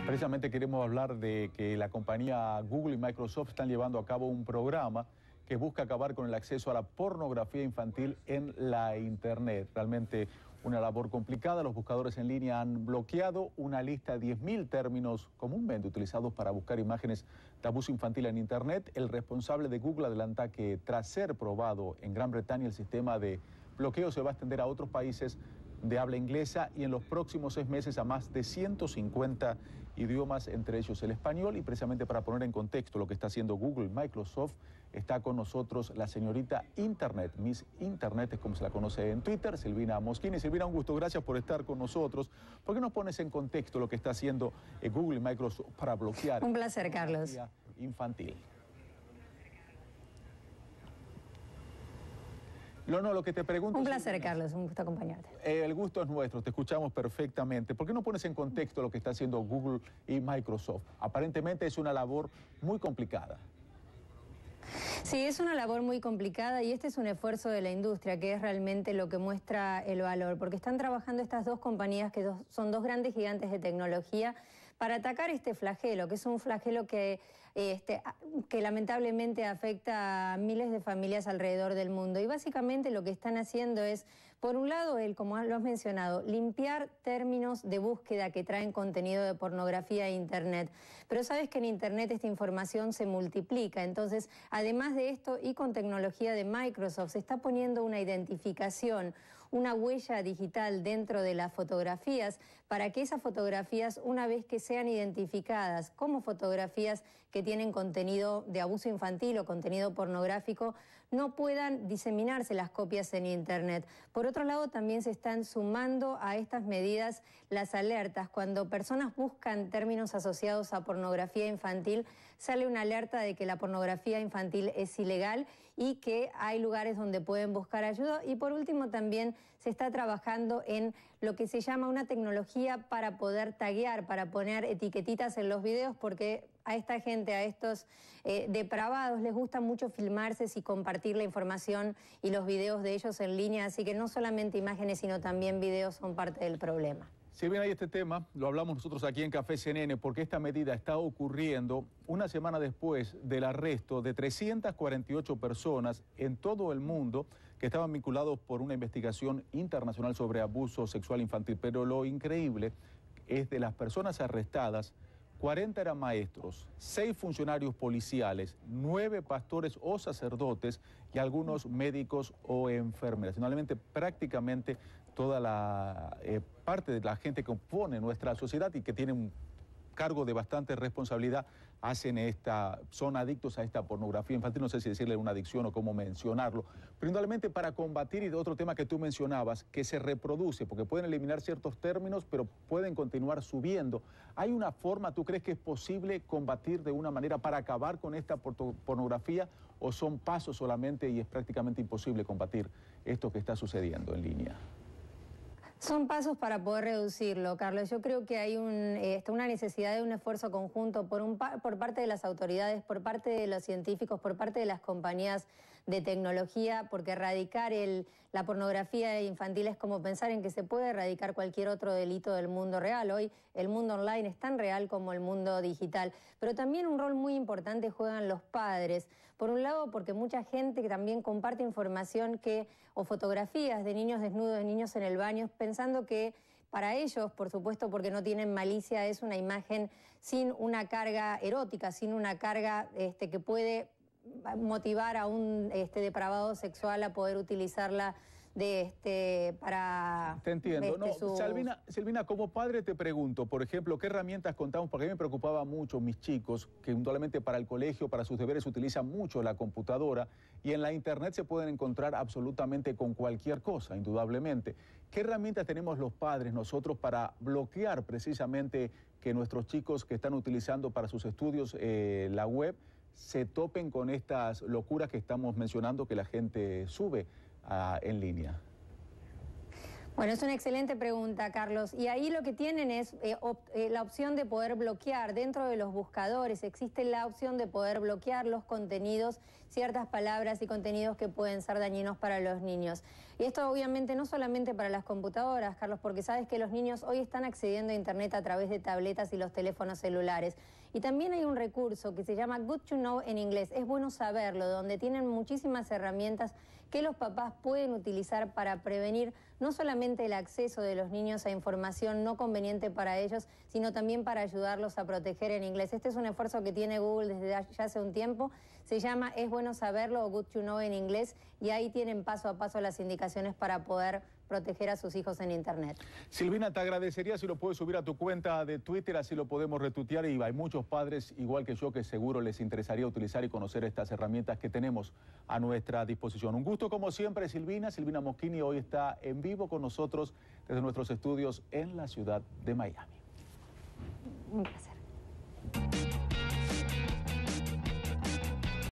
Precisamente queremos hablar de que la compañía Google y Microsoft están llevando a cabo un programa que busca acabar con el acceso a la pornografía infantil en la Internet. Realmente una labor complicada. Los buscadores en línea han bloqueado una lista de 10.000 términos comúnmente utilizados para buscar imágenes de abuso infantil en Internet. El responsable de Google adelanta que tras ser probado en Gran Bretaña, el sistema de bloqueo se va a extender a otros países de habla inglesa y en los próximos 6 meses a más de 150 idiomas, entre ellos el español. Y precisamente para poner en contexto lo que está haciendo Google y Microsoft, está con nosotros la señorita Internet, Miss Internet es como se la conoce en Twitter, Silvina Moschini. Silvina, un gusto, gracias por estar con nosotros. ¿Por qué nos pones en contexto lo que está haciendo Google y Microsoft para bloquear? Un placer, Carlos. Infantil. Lo que te pregunto... Un placer, Carlos, un gusto acompañarte. El gusto es nuestro, te escuchamos perfectamente. ¿Por qué no pones en contexto lo que está haciendo Google y Microsoft? Aparentemente es una labor muy complicada. Sí, es una labor muy complicada y este es un esfuerzo de la industria, que es realmente lo que muestra el valor, porque están trabajando estas dos compañías que son dos grandes gigantes de tecnología para atacar este flagelo, que es un flagelo que lamentablemente afecta a miles de familias alrededor del mundo. Y básicamente lo que están haciendo es, por un lado, como lo has mencionado, limpiar términos de búsqueda que traen contenido de pornografía a Internet. Pero sabes que en Internet esta información se multiplica. Entonces, además de esto, y con tecnología de Microsoft, se está poniendo una identificación, una huella digital dentro de las fotografías para que esas fotografías, una vez que sean identificadas como fotografías que tienen contenido de abuso infantil o contenido pornográfico, no puedan diseminarse las copias en Internet. Por otro lado, también se están sumando a estas medidas las alertas. Cuando personas buscan términos asociados a pornografía infantil, sale una alerta de que la pornografía infantil es ilegal y que hay lugares donde pueden buscar ayuda. Y por último, también se está trabajando en lo que se llama una tecnología para poder taguear, para poner etiquetitas en los videos, porque a esta gente, a estos depravados, les gusta mucho filmarse y compartir la información y los videos de ellos en línea, así que no solamente imágenes, sino también videos son parte del problema. Si bien hay este tema, lo hablamos nosotros aquí en Café CNN, porque esta medida está ocurriendo una semana después del arresto de 348 personas en todo el mundo que estaban vinculados por una investigación internacional sobre abuso sexual infantil. Pero lo increíble es de las personas arrestadas, 40 eran maestros, 6 funcionarios policiales, 9 pastores o sacerdotes y algunos médicos o enfermeras. Finalmente, prácticamente toda la parte de la gente que compone nuestra sociedad y que tiene un cargo de bastante responsabilidad son adictos a esta pornografía infantil. No sé si decirle una adicción o cómo mencionarlo, pero indudablemente para combatir, y de otro tema que tú mencionabas, que se reproduce, porque pueden eliminar ciertos términos, pero pueden continuar subiendo. ¿Hay una forma, tú crees que es posible combatir de una manera para acabar con esta pornografía, o son pasos solamente y es prácticamente imposible combatir esto que está sucediendo en línea? Son pasos para poder reducirlo, Carlos. Yo creo que hay una necesidad de un esfuerzo conjunto por parte de las autoridades, por parte de los científicos, por parte de las compañías de tecnología, porque erradicar la pornografía infantil es como pensar en que se puede erradicar cualquier otro delito del mundo real. Hoy el mundo online es tan real como el mundo digital, pero también un rol muy importante juegan los padres. Por un lado, porque mucha gente que también comparte información o fotografías de niños desnudos, de niños en el baño, pensando que para ellos, por supuesto, porque no tienen malicia, es una imagen sin una carga erótica, sin una carga que puede motivar a un depravado sexual a poder utilizarla para... Te entiendo. Silvina, como padre te pregunto, por ejemplo, ¿qué herramientas contamos? Porque a mí me preocupaba mucho mis chicos, que indudablemente para el colegio, para sus deberes, utilizan mucho la computadora, y en la Internet se pueden encontrar absolutamente con cualquier cosa, indudablemente. ¿Qué herramientas tenemos los padres, nosotros, para bloquear precisamente que nuestros chicos que están utilizando para sus estudios la web se topen con estas locuras que estamos mencionando que la gente sube en línea? Bueno, es una excelente pregunta, Carlos. Y ahí lo que tienen es la opción de poder bloquear. Dentro de los buscadores existe la opción de poder bloquear los contenidos ciertas palabras y contenidos que pueden ser dañinos para los niños. Y esto obviamente no solamente para las computadoras, Carlos, porque sabes que los niños hoy están accediendo a Internet a través de tabletas y los teléfonos celulares. Y también hay un recurso que se llama Good to Know en inglés, es bueno saberlo, donde tienen muchísimas herramientas que los papás pueden utilizar para prevenir no solamente el acceso de los niños a información no conveniente para ellos, sino también para ayudarlos a proteger en inglés. Este es un esfuerzo que tiene Google desde ya hace un tiempo, se llama Es bueno saberlo o Good to Know en inglés, y ahí tienen paso a paso las indicaciones para poder proteger a sus hijos en Internet. Silvina, te agradecería si lo puedes subir a tu cuenta de Twitter, así lo podemos retuitear, y hay muchos padres, igual que yo, que seguro les interesaría utilizar y conocer estas herramientas que tenemos a nuestra disposición. Un gusto como siempre, Silvina Moschini hoy está en vivo con nosotros desde nuestros estudios en la ciudad de Miami. Un placer.